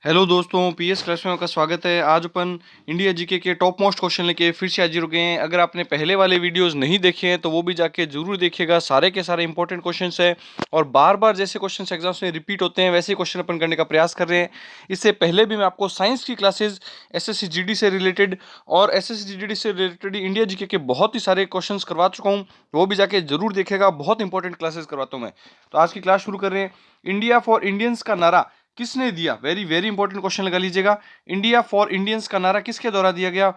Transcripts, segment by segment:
Hello दोस्तों, PS class में आपका स्वागत है। आज अपन इंडिया जीके के टॉप मोस्ट क्वेश्चन लेके फिर से हाजिर हो गए हैं। अगर आपने पहले वाले वीडियोस नहीं देखे हैं तो वो भी जाके जरूर देखिएगा। सारे के सारे इंपॉर्टेंट क्वेश्चंस हैं और बार बार जैसे क्वेश्चंस एग्जाम्स में रिपीट होते हैं वैसे क्वेश्चन अपन करने का प्रयास कर रहे हैं। इससे पहले भी मैं आपको साइंस की क्लासेज एसएससी जीडी से रिलेटेड और एसएससी जीडी से रिलेटेड इंडिया जीके के बहुत ही सारे क्वेश्चन करवा चुका हूँ, वो भी जाके जरूर देखेगा। बहुत इंपॉर्टेंट क्लासेस करवाता हूँ मैं। तो आज की क्लास शुरू कर रहे हैं। इंडिया फॉर इंडियंस का नारा किसने दिया? वेरी वेरी इंपॉर्टेंट क्वेश्चन लगा लीजिएगा। इंडिया फॉर इंडियंस का नारा किसके द्वारा दिया गया?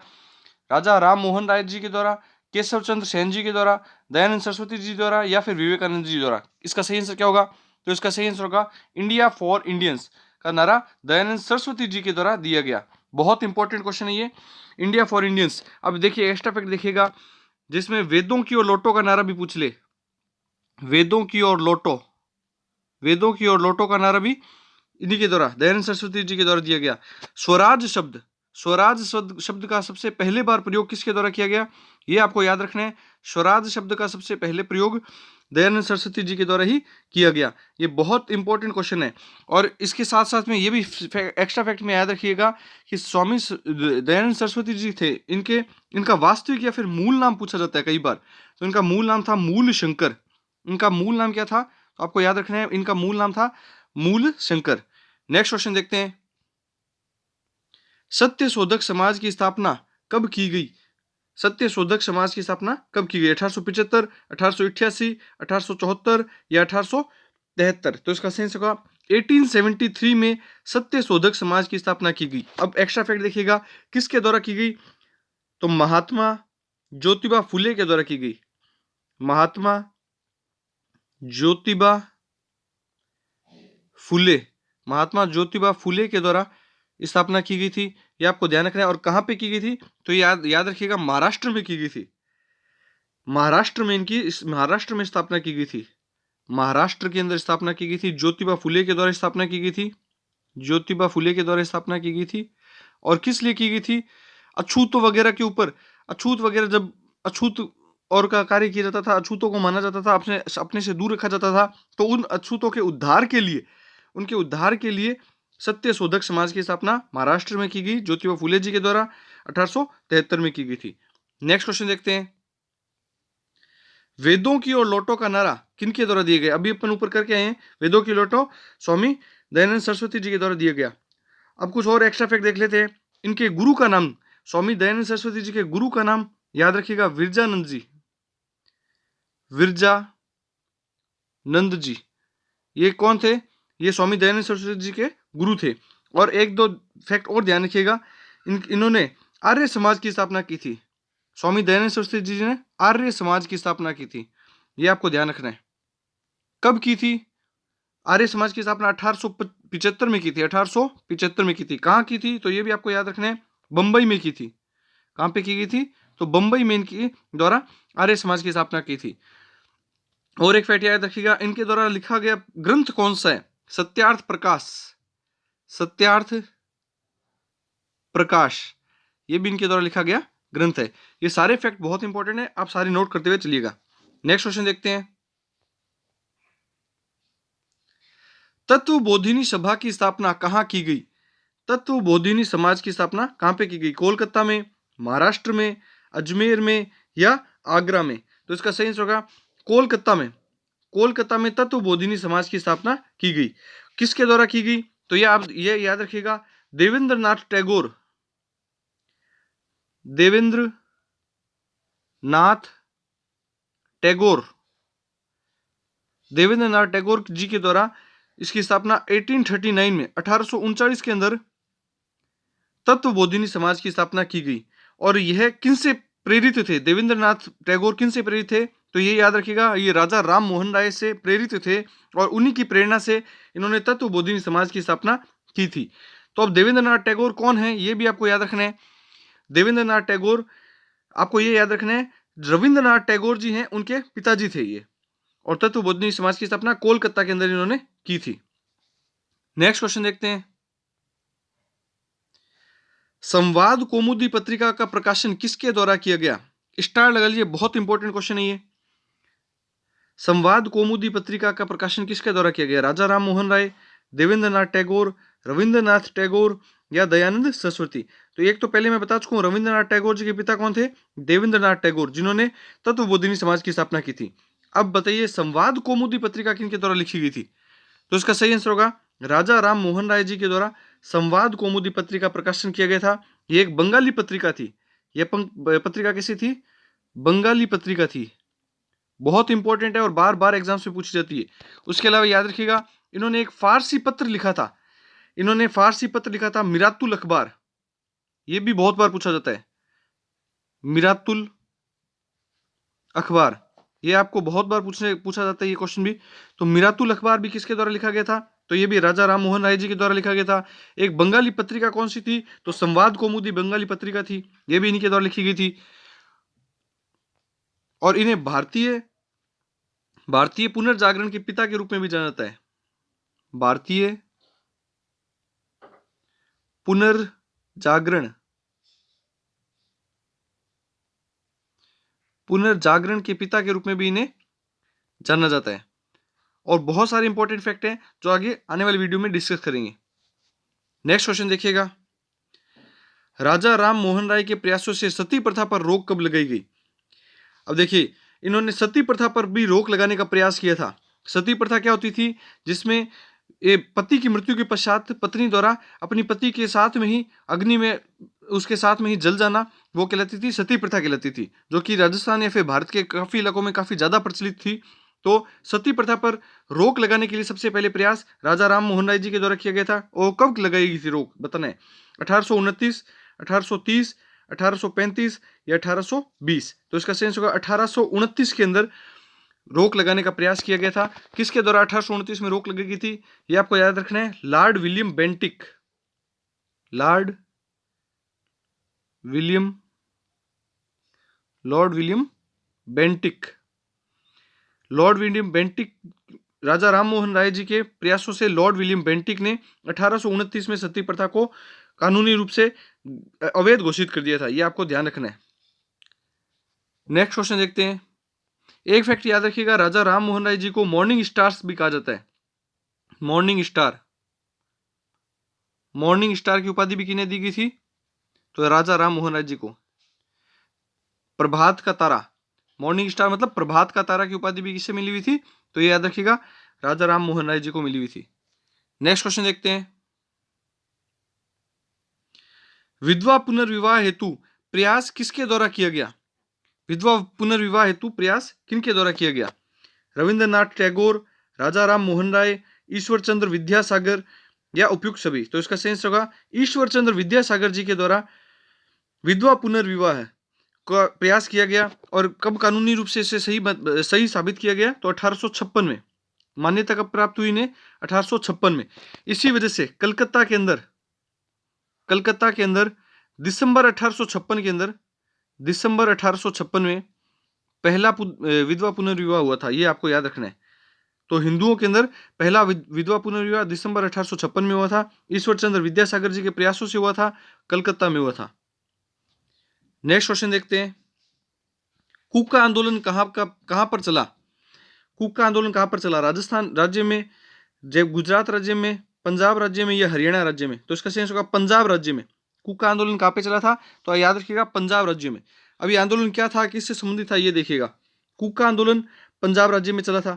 राजा राम मोहन राय जी के द्वारा, केशव चंद्र सेन जी के द्वारा, दयानंद सरस्वती जी द्वारा या फिर विवेकानंद जी द्वारा? इसका सही आंसर क्या होगा? तो इसका सही आंसर होगा इंडिया फॉर इंडियंस का नारा दयानंद सरस्वती जी के द्वारा दिया गया। बहुत इंपॉर्टेंट क्वेश्चन है ये, इंडिया फॉर इंडियंस। अब देखिए एक्स्ट्रा फैक्ट देखिएगा, जिसमें वेदों की और लोटो का नारा भी पूछ ले। वेदों की और लोटो, वेदों की और लोटो का नारा भी इन्हीं के द्वारा, दयानंद सरस्वती जी के द्वारा दिया गया। स्वराज शब्द, स्वराज शब्द का सबसे पहले बार प्रयोग किसके द्वारा किया गया? ये आपको याद रखना है। स्वराज शब्द का सबसे पहले प्रयोग दयानंद सरस्वती जी के द्वारा ही किया गया। ये बहुत इंपॉर्टेंट क्वेश्चन है। और इसके साथ साथ में ये भी एक्स्ट्रा फैक्ट में याद रखिएगा कि स्वामी दयानंद सरस्वती जी थे, इनका वास्तविक या फिर मूल नाम पूछा जाता है कई बार। तो इनका मूल नाम था मूल शंकर। इनका मूल नाम क्या था? तो आपको याद रखना है, इनका मूल नाम था मूल शंकर। नेक्स्ट क्वेश्चन देखते हैं। सत्य शोधक समाज की स्थापना कब की गई? सत्य शोधक समाज की स्थापना कब की गई? 1875, 1888, 1874 या 1873? तो इसका सही होगा 1873 में सत्य शोधक समाज की स्थापना की गई। अब एक्स्ट्रा फैक्ट देखिएगा, किसके द्वारा की गई? तो महात्मा ज्योतिबा फुले के द्वारा की गई। महात्मा ज्योतिबा फुले, महात्मा ज्योतिबा फुले के द्वारा स्थापना की गई थी। ये आपको ध्यान रखना है। और कहां पे की गई थी? तो याद याद रखिएगा, महाराष्ट्र में की गई थी। महाराष्ट्र में महाराष्ट्र में स्थापना की गई थी। महाराष्ट्र के अंदर स्थापना की गई थी। ज्योतिबा फुले के द्वारा स्थापना की गई थी। ज्योतिबा फुले के द्वारा स्थापना की गई थी। और किस लिए की गई थी? अछूत वगैरह के ऊपर, अछूत वगैरह, जब अछूत और का कार्य किया जाता था, अछूतों को माना जाता था, अपने अपने से दूर रखा जाता था, तो उन अछूतों के उद्धार के लिए, उनके उद्धार के लिए सत्य शोधक समाज की स्थापना महाराष्ट्र में की गई ज्योतिबा फुले जी के द्वारा 1873 में की गई थी। नेक्स्ट क्वेश्चन देखते हैं। वेदों की और लोटो का नारा किनके द्वारा दिए गए? अभी अपन ऊपर करके आए हैं, वेदों की लोटो स्वामी दयानंद सरस्वती जी के द्वारा दिया गया। अब कुछ और एक्स्ट्रा फैक्ट देख लेते हैं। इनके गुरु का नाम, स्वामी दयानंद सरस्वती जी के गुरु का नाम याद रखिएगा, विरजानंद जी। विरजानंद जी ये कौन थे? ये स्वामी दयानंद सरस्वती जी के गुरु थे। और एक दो फैक्ट और ध्यान रखिएगा, इन्होंने आर्य समाज की स्थापना की थी। स्वामी दयानंद सरस्वती जी ने आर्य समाज की स्थापना की थी। ये आपको ध्यान रखना है। कब की थी आर्य समाज की स्थापना? 1875 में की थी। 1875 में की थी। कहाँ की थी? तो ये भी आपको याद रखना है, बंबई में की थी। कहाँ पे की गई थी? तो बंबई में इनकी द्वारा आर्य समाज की स्थापना की थी। और एक फैक्ट याद रखिएगा, इनके द्वारा लिखा गया ग्रंथ कौन सा है? सत्यार्थ प्रकाश। सत्यार्थ प्रकाश ये भी इनके द्वारा लिखा गया ग्रंथ है। ये सारे फैक्ट बहुत इंपॉर्टेंट है, आप सारे नोट करते हुए चलिएगा। नेक्स्ट क्वेश्चन देखते हैं। तत्वबोधिनी सभा की स्थापना कहाँ की गई? तत्वबोधिनी समाज की स्थापना कहाँ पे की गई? कोलकाता में, महाराष्ट्र में, अजमेर में या आगरा में? तो इसका सही आंसर होगा कोलकाता में। कोलकाता में तत्वबोधिनी समाज की स्थापना की गई। किसके द्वारा की गई? तो ये याद रखिएगा, देवेंद्र नाथ टैगोर, देवेंद्र नाथ टैगोर, देवेंद्र नाथ टैगोर जी के द्वारा इसकी स्थापना 1839 में, 1839 के अंदर तत्वबोधिनी समाज की स्थापना की गई। और यह किनसे प्रेरित थे? देवेंद्र नाथ टैगोर किनसे प्रेरित थे? तो ये याद रखिएगा, ये राजा राम मोहन राय से प्रेरित थे और उन्हीं की प्रेरणा से इन्होंने तत्वबोधिनी समाज की स्थापना की थी। तो अब देवेंद्र नाथ टैगोर कौन है ये भी आपको याद रखना है। देवेंद्र नाथ टैगोर, आपको ये याद रखना है, रविंद्रनाथ टैगोर जी हैं, उनके पिताजी थे ये। और तत्वबोधिनी समाज की स्थापना कोलकाता के अंदर इन्होंने की थी। नेक्स्ट क्वेश्चन देखते हैं। संवाद कौमुदी पत्रिका का प्रकाशन किसके द्वारा किया गया? स्टार लगा लीजिए, बहुत इंपॉर्टेंट क्वेश्चन है ये। संवाद कौमुदी पत्रिका का प्रकाशन किसके द्वारा किया गया? राजा राम मोहन राय, देवेंद्र नाथ टैगोर, रविंद्रनाथ टैगोर या दयानंद सरस्वती? तो एक तो पहले मैं बता चुका हूँ, रविंद्रनाथ टैगोर जी के पिता कौन थे? देवेंद्रनाथ टैगोर, जिन्होंने तत्वबोधिनी समाज की स्थापना की थी। अब बताइए, संवाद कौमुदी पत्रिका किनके द्वारा लिखी गई थी? तो इसका सही आंसर होगा राजा राम मोहन राय जी के द्वारा संवाद कौमुदी पत्रिका प्रकाशन किया गया था। ये एक बंगाली पत्रिका थी। यह पत्रिका कैसी थी? बंगाली पत्रिका थी। बहुत इंपॉर्टेंट है और बार बार एग्जाम्स में पूछी जाती है। उसके अलावा याद रखिएगा, इन्होंने एक फारसी पत्र लिखा था। इन्होंने फारसी पत्र लिखा था, मिरातुल अखबार। ये भी बहुत बार पूछा जाता है, मिरातुल अखबार। ये आपको बहुत बार पूछा जाता है ये क्वेश्चन भी। तो मिरातुल अखबार भी किसके द्वारा लिखा गया था? तो ये भी राजा राम मोहन राय जी के द्वारा लिखा गया था। एक बंगाली पत्रिका कौन सी थी? तो संवाद कौमुदी बंगाली पत्रिका थी, ये भी इन्हीं के द्वारा लिखी गई थी। और इन्हें भारतीय पुनर्जागरण के पिता के रूप में भी जाना जाता है। भारतीय पुनर्जागरण के पिता के रूप में भी इन्हें जाना जाता है। और बहुत सारे इंपॉर्टेंट फैक्ट हैं जो आगे आने वाली वीडियो में डिस्कस करेंगे। नेक्स्ट क्वेश्चन देखिएगा, राजा राम मोहन राय के प्रयासों से सती प्रथा पर रोक कब लगाई गई? अब देखिए, इन्होंने सती प्रथा पर भी रोक लगाने का प्रयास किया था। सती प्रथा क्या होती थी? जिसमें ये पति की मृत्यु के पश्चात पत्नी द्वारा अपनी पति के साथ में ही अग्नि में उसके साथ में ही जल जाना, वो कहलाती थी सती प्रथा कहलाती थी, जो कि राजस्थान या फिर भारत के काफी इलाकों में काफी ज्यादा प्रचलित थी। तो सती प्रथा पर रोक लगाने के लिए सबसे पहले प्रयास राजा राम मोहन राय जी के द्वारा किया गया था। और कब लगाई गई थी रोक, बताना है। 1829, 1830, 1835 या 1820? तो इसका सेंस होगा 1829 के अंदर रोक लगाने का प्रयास किया गया था। किसके द्वारा 1829 में रोक लगी गई थी? ये आपको याद रखना है, Lord William Bentinck. Lord William Bentinck. Lord William Bentinck, Raja Ram Mohan Roy ji के प्रयासों से लॉर्ड विलियम बेंटिक ने 1829 में सती प्रथा को कानूनी रूप से अवैध घोषित कर दिया था। यह आपको ध्यान रखना है। नेक्स्ट क्वेश्चन देखते हैं। एक फैक्ट याद रखिएगा, राजा राम मोहन राय जी को मॉर्निंग स्टार्स भी कहा जाता है। मॉर्निंग स्टार की उपाधि भी किन्हें दी गई थी? तो राजा राम मोहन राय जी को। प्रभात का तारा, मॉर्निंग स्टार मतलब प्रभात का तारा की उपाधि भी किससे मिली हुई थी? तो ये याद रखिएगा, राजा राम मोहन राय जी को मिली हुई थी। नेक्स्ट क्वेश्चन देखते हैं, विधवा पुनर्विवाह हेतु प्रयास किसके द्वारा किया गया? विधवा पुनर्विवाह हेतु प्रयास किनके द्वारा किया गया? रविंद्रनाथ टैगोर, राजा राम मोहन राय, ईश्वर चंद्र विद्यासागर या उपयुक्त सभी? तो इसका सेंस होगा ईश्वर चंद्र विद्यासागर जी के द्वारा विधवा पुनर्विवाह का प्रयास किया गया। और कब कानूनी रूप से इसे सही साबित किया गया? तो 1856 में। मान्यता कब प्राप्त हुई इन्हें? 1856 में। इसी वजह से कलकत्ता के अंदर दिसंबर 1856 में पहला विधवा पुनर्विवाह हुआ था। ये आपको याद रखना है। तो हिंदुओं के अंदर पहला विधवा पुनर्विवाह दिसंबर 1856 में हुआ था। ईश्वर चंद्र विद्यासागर जी के प्रयासों से हुआ था, कलकत्ता में हुआ था। नेक्स्ट क्वेश्चन देखते हैं, कूका आंदोलन कहां पर चला? कूका आंदोलन कहां पर चला? राजस्थान राज्य में, जब गुजरात राज्य में, पंजाब राज्य में या हरियाणा राज्य में? तो इसका सेंस होगा पंजाब राज्य में। कूका आंदोलन कहां पे चला था? तो याद रखिएगा, पंजाब राज्य में। अब ये आंदोलन क्या था, किससे संबंधित था, ये देखिएगा। कूका आंदोलन पंजाब राज्य में चला था।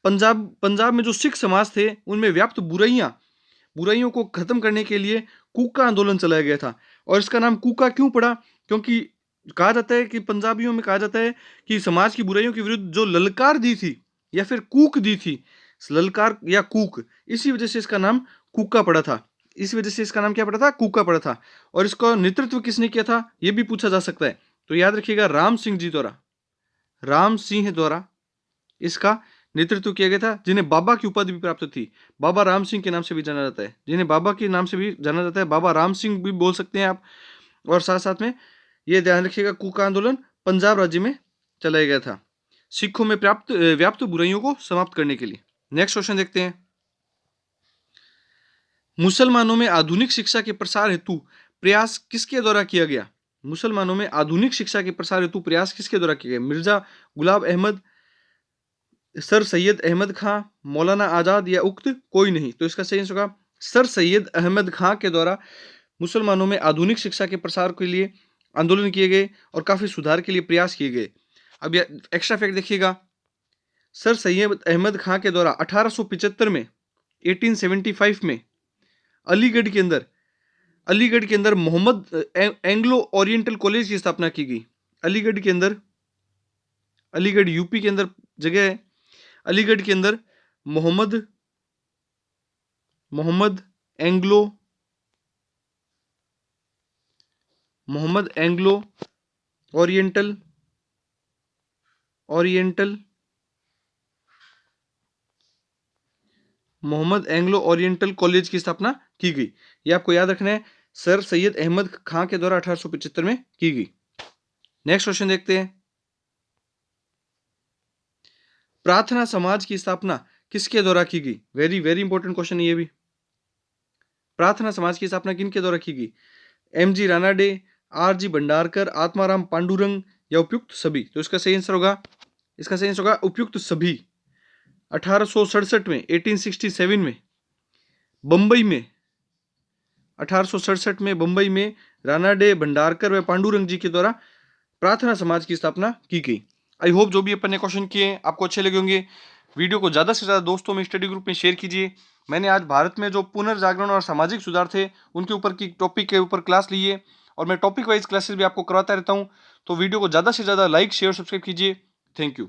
पंजाब में जो सिख समाज थे उनमें व्याप्त बुराइयों को खत्म करने के लिए कूका आंदोलन चलाया गया था। और इसका नाम कूका क्यों पड़ा? क्योंकि कहा जाता है कि पंजाबियों में कहा जाता है कि समाज की बुराइयों के विरुद्ध जो ललकार दी थी या फिर कूक दी थी, ललकार या कूक, इसी वजह से इसका नाम कूका पड़ा था। इस वजह से इसका नाम क्या पड़ा था? कूका पड़ा था। और इसका नेतृत्व किसने किया था, यह भी पूछा जा सकता है। तो याद रखिएगा, राम सिंह द्वारा इसका नेतृत्व किया गया था, जिन्हें बाबा की उपाधि भी प्राप्त थी। बाबा राम सिंह के नाम से भी जाना जाता है, जिन्हें बाबा के नाम से भी जाना जाता है, बाबा राम सिंह भी बोल सकते हैं आप। और साथ साथ में ये ध्यान रखिएगा, कूका आंदोलन पंजाब राज्य में चलाया गया था, सिखों में व्याप्त बुराइयों को समाप्त करने के लिए। नेक्स्ट क्वेश्चन देखते हैं, मुसलमानों में आधुनिक शिक्षा के प्रसार हेतु प्रयास किसके द्वारा किया गया? मुसलमानों में आधुनिक शिक्षा के प्रसार हेतु प्रयास किसके द्वारा किया गया? मिर्जा गुलाब अहमद, सर सैयद अहमद खां, मौलाना आजाद या उक्त कोई नहीं? तो इसका सही होगा सर सैयद अहमद खां के द्वारा मुसलमानों में आधुनिक शिक्षा के प्रसार के लिए आंदोलन किए गए और काफी सुधार के लिए प्रयास किए गए। अब एक्स्ट्रा फैक्ट देखिएगा, सर सैयद अहमद खां के द्वारा 1875 में 1875 में अलीगढ़ के अंदर मोहम्मद एंग्लो ओरिएंटल कॉलेज की स्थापना की गई। अलीगढ़ के अंदर, अलीगढ़ यूपी के अंदर जगह है, अलीगढ़ के अंदर मोहम्मद एंग्लो ओरिएंटल कॉलेज की स्थापना की गई। ये आपको याद रखना है, सर सैयद अहमद खां के द्वारा 1875 में की गई। नेक्स्ट क्वेश्चन देखते हैं, प्रार्थना समाज की स्थापना किसके द्वारा की गई? वेरी वेरी इंपॉर्टेंट क्वेश्चन है ये भी। प्रार्थना समाज की स्थापना किनके द्वारा की गई? एम.जी. रानाडे, आर.जी. भंडारकर, आत्माराम पांडुरंग या उपयुक्त सभी? तो इसका सही आंसर होगा उपयुक्त सभी। 1867 में 1867 में बंबई में 1867 में बंबई में रानाडे, भंडारकर व पांडुरंग जी के द्वारा प्रार्थना समाज की स्थापना की गई। आई होप जो भी अपन ने क्वेश्चन किए आपको अच्छे लगे होंगे। वीडियो को ज़्यादा से ज़्यादा दोस्तों में, स्टडी ग्रुप में शेयर कीजिए। मैंने आज भारत में जो पुनर्जागरण और सामाजिक सुधार थे उनके ऊपर की टॉपिक के ऊपर क्लास ली है और मैं टॉपिक वाइज क्लासेस भी आपको करवाता रहता हूँ। तो वीडियो को ज़्यादा से ज़्यादा लाइक, शेयर, सब्सक्राइब कीजिए। Thank you.